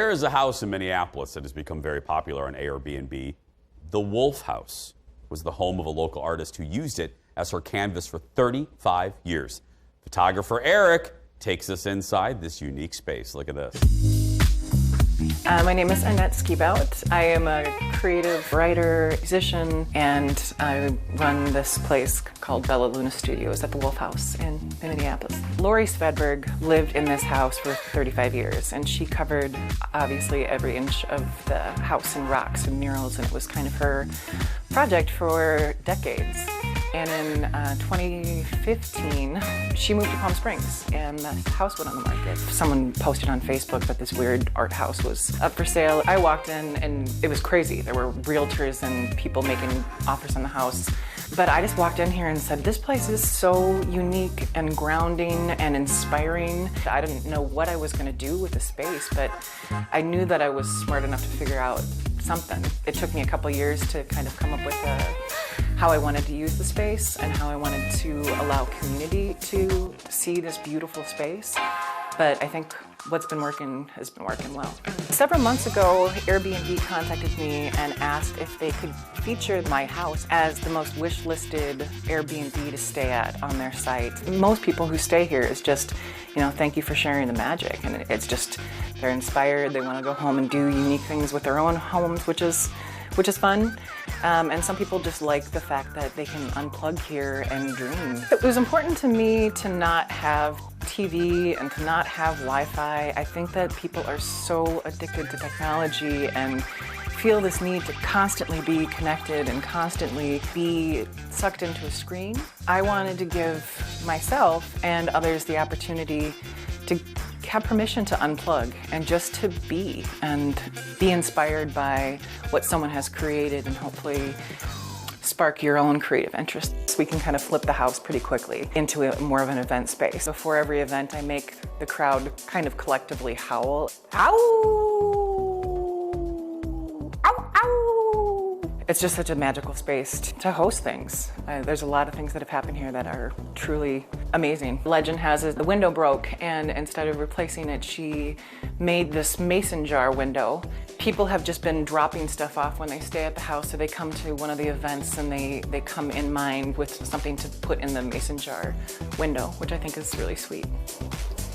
There is a house in Minneapolis that has become very popular on Airbnb. The Wolf House was the home of a local artist who used it as her canvas for 35 years. Photographer Eric takes us inside this unique space. Look at this. My name is Annette Skibout. I am a creative writer, musician, and I run this place called Bella Luna Studios at the Wolf House in Minneapolis. Lori Svedberg lived in this house for 35 years, and she covered obviously every inch of the house in rocks and murals, and it was kind of her project for decades. And in 2015, she moved to Palm Springs, and the house went on the market. Someone posted on Facebook that this weird art house was up for sale. I walked in, and it was crazy. There were realtors and people making offers on the house. But I just walked in here and said, this place is so unique and grounding and inspiring. I didn't know what I was going to do with the space, but I knew that I was smart enough to figure out something. It took me a couple years to kind of come up with how I wanted to use the space and how I wanted to allow community to see this beautiful space. But I think what's been working has been working well. Several months ago, Airbnb contacted me and asked if they could feature my house as the most wish-listed Airbnb to stay at on their site. Most people who stay here is just, thank you for sharing the magic. And it's just, they're inspired, they want to go home and do unique things with their own homes, which is fun. And some people just like the fact that they can unplug here and dream. It was important to me to not have TV and to not have Wi-Fi. I think that people are so addicted to technology and feel this need to constantly be connected and constantly be sucked into a screen. I wanted to give myself and others the opportunity to have permission to unplug and just to be and be inspired by what someone has created and hopefully spark your own creative interests. We can kind of flip the house pretty quickly into more of an event space. Before every event, I make the crowd kind of collectively howl. Ow! Ow, ow! It's just such a magical space to host things. There's a lot of things that have happened here that are truly amazing. Legend has it, the window broke, and instead of replacing it, she made this mason jar window. People have just been dropping stuff off when they stay at the house, so they come to one of the events and they come in mind with something to put in the mason jar window, which I think is really sweet.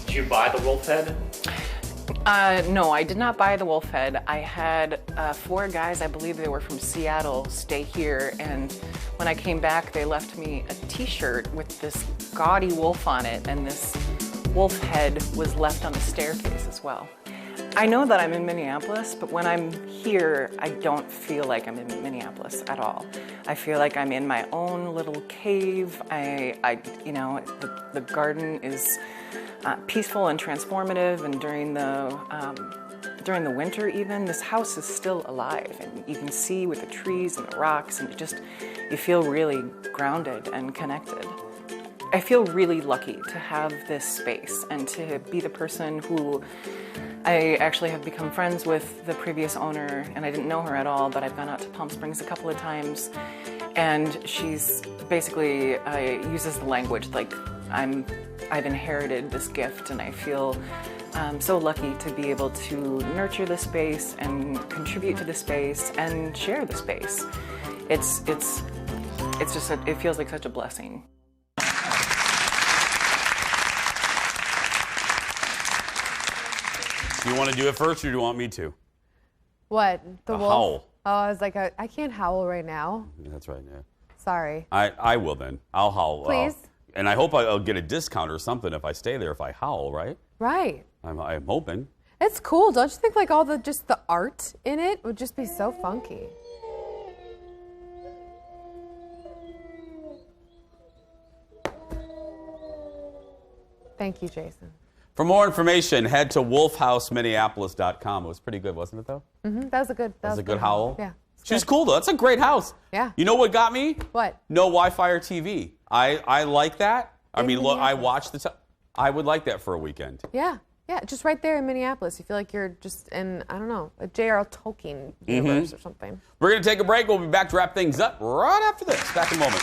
Did you buy the wolf head? No, I did not buy the wolf head. I had 4 guys, I believe they were from Seattle, stay here, and when I came back, they left me a t-shirt with this gaudy wolf on it, and this wolf head was left on the staircase as well. I know that I'm in Minneapolis, but when I'm here, I don't feel like I'm in Minneapolis at all. I feel like I'm in my own little cave. The garden is peaceful and transformative, and during the winter even, this house is still alive, and you can see with the trees and the rocks, and you feel really grounded and connected. I feel really lucky to have this space and to be the person who I actually have become friends with the previous owner, and I didn't know her at all, but I've gone out to Palm Springs a couple of times, and she's basically uses the language like I've inherited this gift, and I feel so lucky to be able to nurture the space and contribute to the space and share the space. It feels like such a blessing. Do you want to do it first, or do you want me to? What? The wolf? Howl. Oh, I was like, I can't howl right now. Yeah, that's right, yeah. Sorry. I will then. I'll howl. Please. And I hope I'll get a discount or something if I stay there if I howl, right? Right. I'm hoping. It's cool. Don't you think like all just the art in it would just be so funky? Thank you, Jason. For more information, head to wolfhouseminneapolis.com. It was pretty good, wasn't it, though? Mm-hmm. That was a good. That was a good howl? Yeah. She's cool, though. That's a great house. Yeah. You know what got me? What? No Wi-Fi or TV. I like that. I mean, look, I watched I would like that for a weekend. Yeah. Yeah, just right there in Minneapolis. You feel like you're just in, I don't know, a J.R.L. Tolkien universe or something. We're going to take a break. We'll be back to wrap things up right after this. Back in a moment.